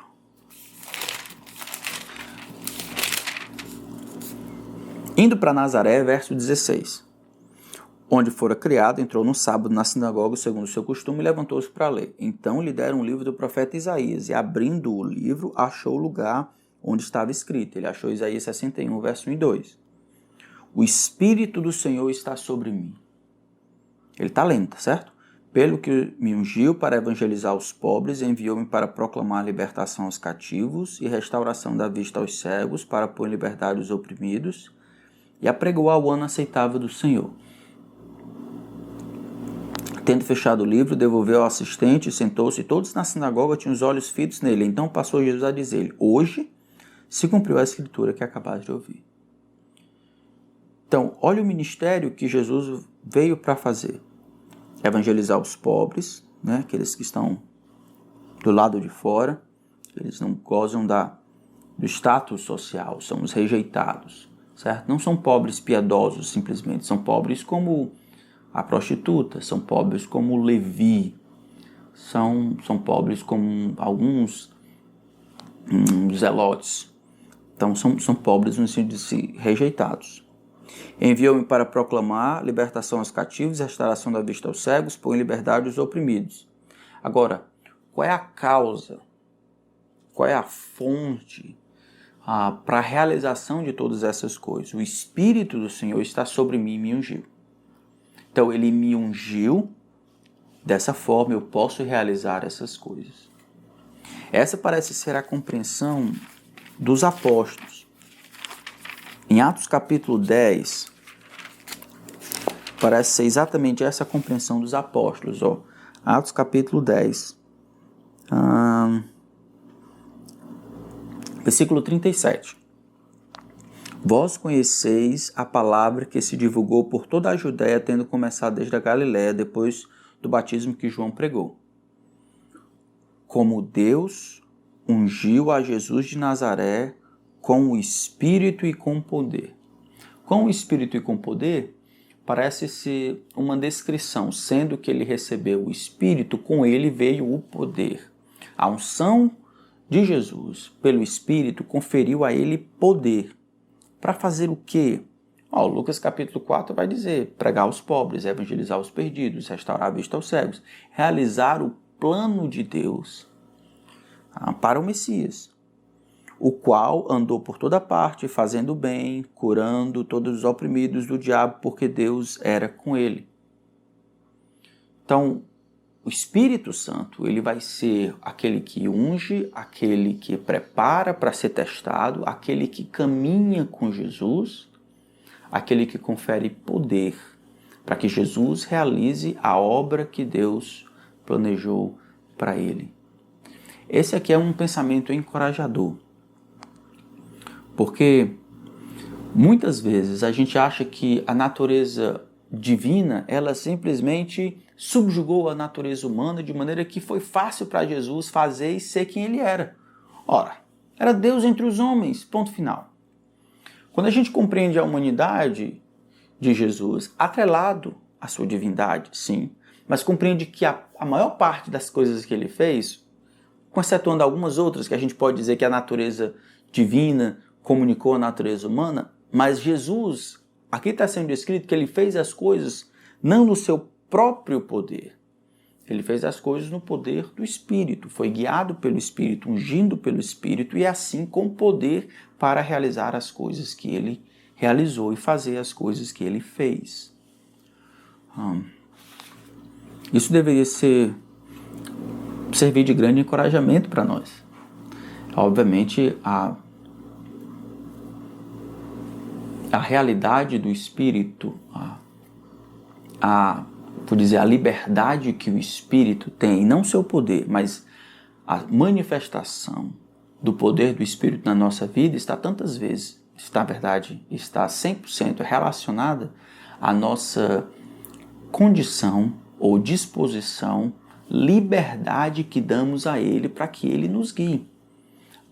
[SPEAKER 1] Indo para Nazaré, verso 16. Onde fora criado, entrou no sábado na sinagoga, segundo o seu costume, e levantou-se para ler. Então lhe deram o livro do profeta Isaías, e abrindo o livro, achou o lugar onde estava escrito. Ele achou Isaías 61, verso 1 e 2. O Espírito do Senhor está sobre mim. Ele está lendo, certo? Pelo que me ungiu para evangelizar os pobres, enviou-me para proclamar a libertação aos cativos e restauração da vista aos cegos, para pôr em liberdade os oprimidos, e apregoar o ano aceitável do Senhor. Tendo fechado o livro, devolveu ao assistente, sentou-se, e todos na sinagoga tinham os olhos fitos nele. Então passou Jesus a dizer-lhe, hoje se cumpriu a escritura que acabaste de ouvir. Então, olha o ministério que Jesus veio para fazer. Evangelizar os pobres, aqueles que estão do lado de fora, eles não gozam do status social, são os rejeitados, certo? Não são pobres piedosos simplesmente, são pobres como a prostituta, são pobres como Levi, são pobres como alguns zelotes. Então, são pobres no sentido de se rejeitados. Enviou-me para proclamar libertação aos cativos, restauração da vista aos cegos, pôr em liberdade os oprimidos. Agora, qual é a causa, qual é a fonte para a realização de todas essas coisas? O Espírito do Senhor está sobre mim e me ungiu. Então, ele me ungiu, dessa forma eu posso realizar essas coisas. Essa parece ser a compreensão dos apóstolos. Em Atos capítulo 10, parece ser exatamente essa a compreensão dos apóstolos. Atos capítulo 10, versículo 37. Vós conheceis a palavra que se divulgou por toda a Judéia, tendo começado desde a Galiléia, depois do batismo que João pregou. Como Deus ungiu a Jesus de Nazaré com o Espírito e com poder. Com o Espírito e com poder, parece ser uma descrição, sendo que ele recebeu o Espírito, com ele veio o poder. A unção de Jesus, pelo Espírito, conferiu a ele poder. Para fazer o quê? Lucas capítulo 4 vai dizer: pregar aos pobres, evangelizar os perdidos, restaurar a vista aos cegos, realizar o plano de Deus para o Messias, o qual andou por toda parte, fazendo bem, curando todos os oprimidos do diabo, porque Deus era com ele. Então, o Espírito Santo, ele vai ser aquele que unge, aquele que prepara para ser testado, aquele que caminha com Jesus, aquele que confere poder para que Jesus realize a obra que Deus planejou para ele. Esse aqui é um pensamento encorajador, porque muitas vezes a gente acha que a natureza divina, ela simplesmente subjugou a natureza humana de maneira que foi fácil para Jesus fazer e ser quem ele era. Ora, era Deus entre os homens, ponto final. Quando a gente compreende a humanidade de Jesus atrelado à sua divindade, sim, mas compreende que a maior parte das coisas que ele fez, excetuando algumas outras que a gente pode dizer que a natureza divina comunicou à natureza humana, mas Jesus, aqui está sendo descrito que ele fez as coisas não no seu próprio poder. Ele fez as coisas no poder do Espírito, foi guiado pelo Espírito, ungindo pelo Espírito e assim com poder para realizar as coisas que ele realizou e fazer as coisas que ele fez. Isso deveria servir de grande encorajamento para nós. Obviamente, a realidade do Espírito, vou dizer, a liberdade que o Espírito tem, não seu poder, mas a manifestação do poder do Espírito na nossa vida está 100% relacionada à nossa condição ou disposição, liberdade que damos a Ele para que Ele nos guie.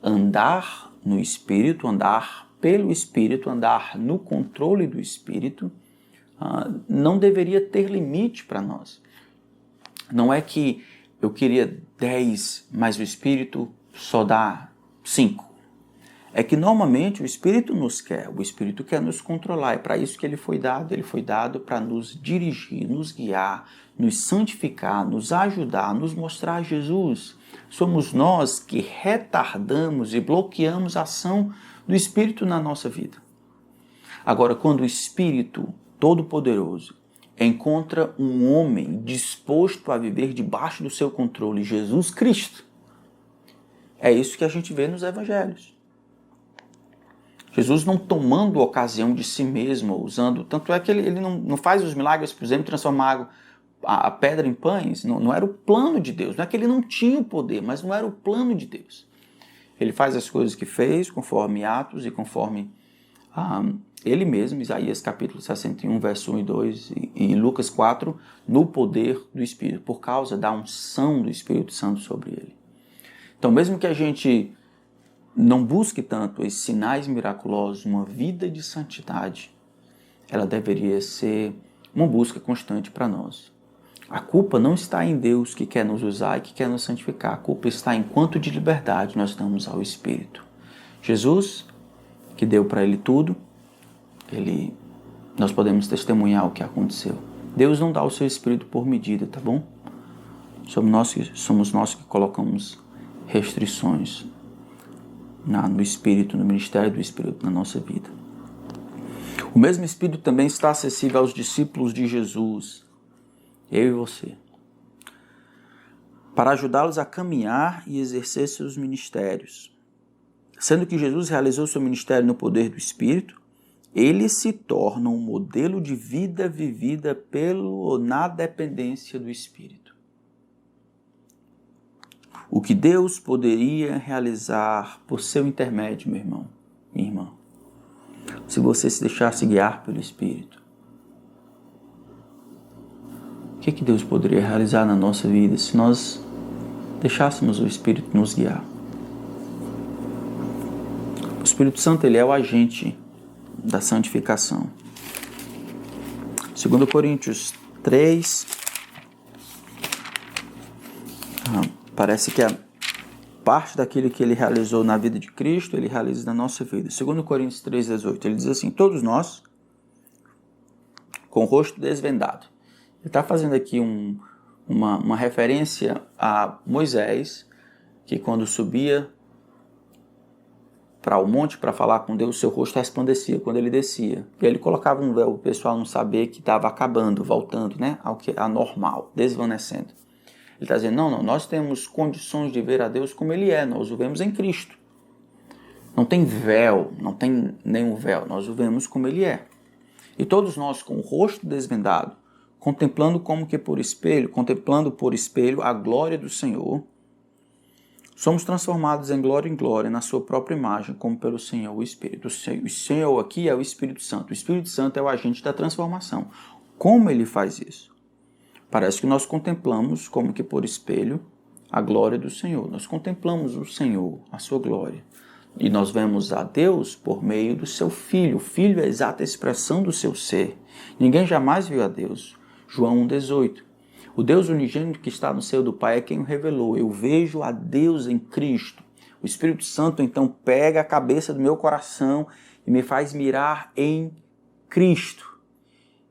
[SPEAKER 1] Andar no Espírito, andar pelo Espírito, andar no controle do Espírito, não deveria ter limite para nós. Não é que eu queria 10, mas o Espírito só dá 5. É que normalmente o Espírito o Espírito quer nos controlar, é para isso que ele foi dado para nos dirigir, nos guiar, nos santificar, nos ajudar, nos mostrar Jesus. Somos nós que retardamos e bloqueamos a ação do Espírito na nossa vida. Agora, quando o Espírito Todo-Poderoso encontra um homem disposto a viver debaixo do seu controle, Jesus Cristo, é isso que a gente vê nos evangelhos. Jesus não tomando ocasião de si mesmo, usando... Tanto é que ele não faz os milagres, por exemplo, transformar a pedra em pães. Não era o plano de Deus. Não é que ele não tinha o poder, mas não era o plano de Deus. Ele faz as coisas que fez, conforme Atos e conforme ele mesmo, Isaías capítulo 61, verso 1 e 2, e Lucas 4, no poder do Espírito, por causa da unção do Espírito Santo sobre ele. Então, mesmo que a gente não busque tanto esses sinais miraculosos, uma vida de santidade, ela deveria ser uma busca constante para nós. A culpa não está em Deus que quer nos usar e que quer nos santificar. A culpa está em quanto de liberdade nós damos ao Espírito. Jesus, que deu para ele tudo, nós podemos testemunhar o que aconteceu. Deus não dá o seu Espírito por medida, tá bom? Somos nós que colocamos restrições no Espírito, no ministério do Espírito na nossa vida. O mesmo Espírito também está acessível aos discípulos de Jesus, eu e você, para ajudá-los a caminhar e exercer seus ministérios. Sendo que Jesus realizou seu ministério no poder do Espírito, ele se torna um modelo de vida vivida na dependência do Espírito. O que Deus poderia realizar por seu intermédio, meu irmão, minha irmã, se você se deixasse guiar pelo Espírito. O que Deus poderia realizar na nossa vida se nós deixássemos o Espírito nos guiar? O Espírito Santo, ele é o agente da santificação. 2 Coríntios 3, parece que parte daquilo que ele realizou na vida de Cristo, ele realiza na nossa vida. 2 Coríntios 3,18, ele diz assim: todos nós, com o rosto desvendado. Ele está fazendo aqui uma referência a Moisés, que quando subia para o monte para falar com Deus, seu rosto resplandecia quando ele descia. E aí ele colocava um véu, o pessoal não sabia que estava acabando, voltando, né, ao que é normal, desvanecendo. Ele está dizendo, não, nós temos condições de ver a Deus como Ele é, nós o vemos em Cristo. Não tem véu, não tem nenhum véu, nós o vemos como Ele é. E todos nós com o rosto desvendado, contemplando por espelho a glória do Senhor, somos transformados em glória na sua própria imagem, como pelo Senhor o Espírito. O Senhor aqui é o Espírito Santo. O Espírito Santo é o agente da transformação. Como Ele faz isso? Parece que nós contemplamos, como que por espelho, a glória do Senhor. Nós contemplamos o Senhor, a sua glória. E nós vemos a Deus por meio do seu Filho. O Filho é a exata expressão do seu ser. Ninguém jamais viu a Deus. João 1,18. O Deus unigênito que está no seio do Pai é quem o revelou. Eu vejo a Deus em Cristo. O Espírito Santo, então, pega a cabeça do meu coração e me faz mirar em Cristo.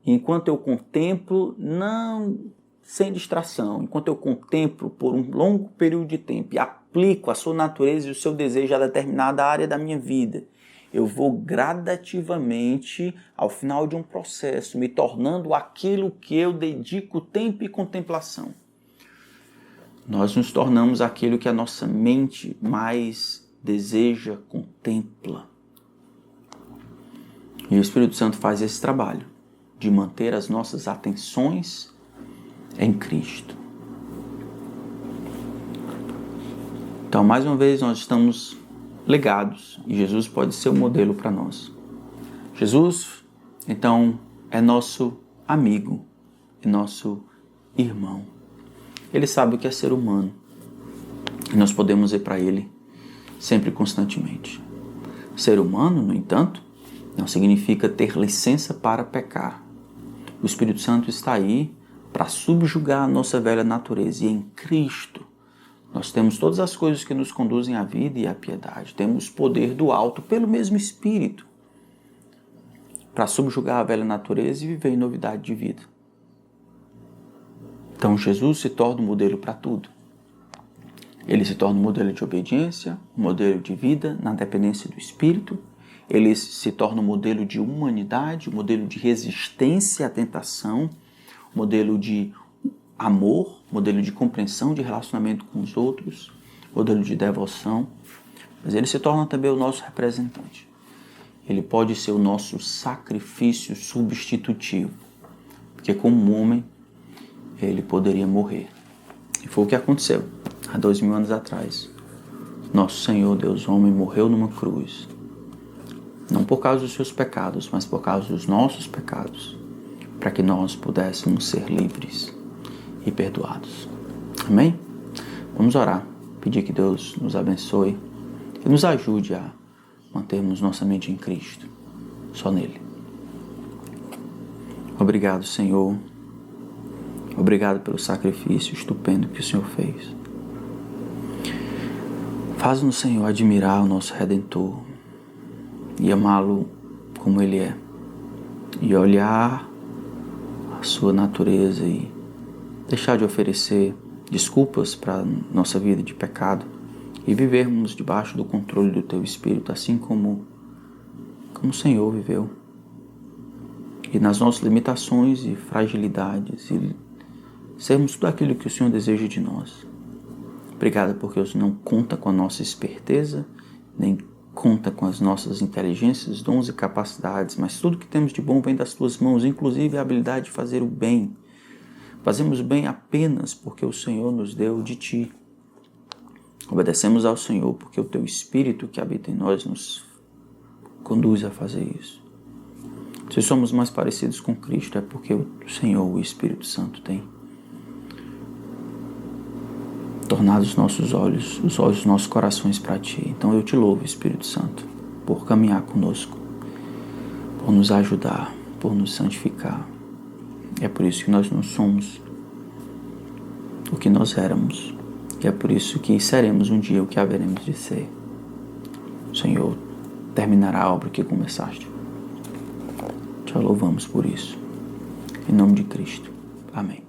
[SPEAKER 1] Enquanto eu contemplo, não sem distração, enquanto eu contemplo por um longo período de tempo e aplico a sua natureza e o seu desejo a determinada área da minha vida, eu vou gradativamente, ao final de um processo, me tornando aquilo que eu dedico tempo e contemplação. Nós nos tornamos aquilo que a nossa mente mais deseja, contempla. E o Espírito Santo faz esse trabalho de manter as nossas atenções em Cristo. Então, mais uma vez, nós estamos ligados e Jesus pode ser um modelo para nós. Jesus, então, é nosso amigo e nosso irmão. Ele sabe o que é ser humano e nós podemos ir para Ele sempre e constantemente. Ser humano, no entanto, não significa ter licença para pecar. O Espírito Santo está aí para subjugar a nossa velha natureza. E em Cristo, nós temos todas as coisas que nos conduzem à vida e à piedade. Temos poder do alto pelo mesmo Espírito para subjugar a velha natureza e viver em novidade de vida. Então Jesus se torna um modelo para tudo. Ele se torna um modelo de obediência, um modelo de vida na dependência do Espírito. Ele se torna um modelo de humanidade, um modelo de resistência à tentação, um modelo de amor, modelo de compreensão, de relacionamento com os outros, modelo de devoção. Mas ele se torna também o nosso representante. Ele pode ser o nosso sacrifício substitutivo, porque como homem, ele poderia morrer. E foi o que aconteceu há 2000 anos atrás. Nosso Senhor, Deus homem, morreu numa cruz. Não por causa dos seus pecados, mas por causa dos nossos pecados, para que nós pudéssemos ser livres e perdoados. Amém? Vamos orar, pedir que Deus nos abençoe e nos ajude a mantermos nossa mente em Cristo, só nele. Obrigado, Senhor. Obrigado pelo sacrifício estupendo que o Senhor fez. Faz-nos, Senhor, admirar o nosso Redentor e amá-lo como Ele é, e olhar a sua natureza e deixar de oferecer desculpas para a nossa vida de pecado e vivermos debaixo do controle do Teu Espírito, assim como o Senhor viveu. E nas nossas limitações e fragilidades, e sermos tudo aquilo que o Senhor deseja de nós. Obrigado porque o Senhor não conta com a nossa esperteza, nem conta com as nossas inteligências, dons e capacidades, mas tudo que temos de bom vem das Tuas mãos, inclusive a habilidade de fazer o bem. Fazemos o bem apenas porque o Senhor nos deu de Ti. Obedecemos ao Senhor porque o Teu Espírito que habita em nós nos conduz a fazer isso. Se somos mais parecidos com Cristo, é porque o Senhor, o Espírito Santo, tem tornado os nossos olhos, os olhos dos nossos corações para Ti. Então eu Te louvo, Espírito Santo, por caminhar conosco, por nos ajudar, por nos santificar. É por isso que nós não somos o que nós éramos E é por isso que seremos um dia o que haveremos de ser. O Senhor terminará a obra que começaste. Te louvamos por isso. Em nome de Cristo. Amém.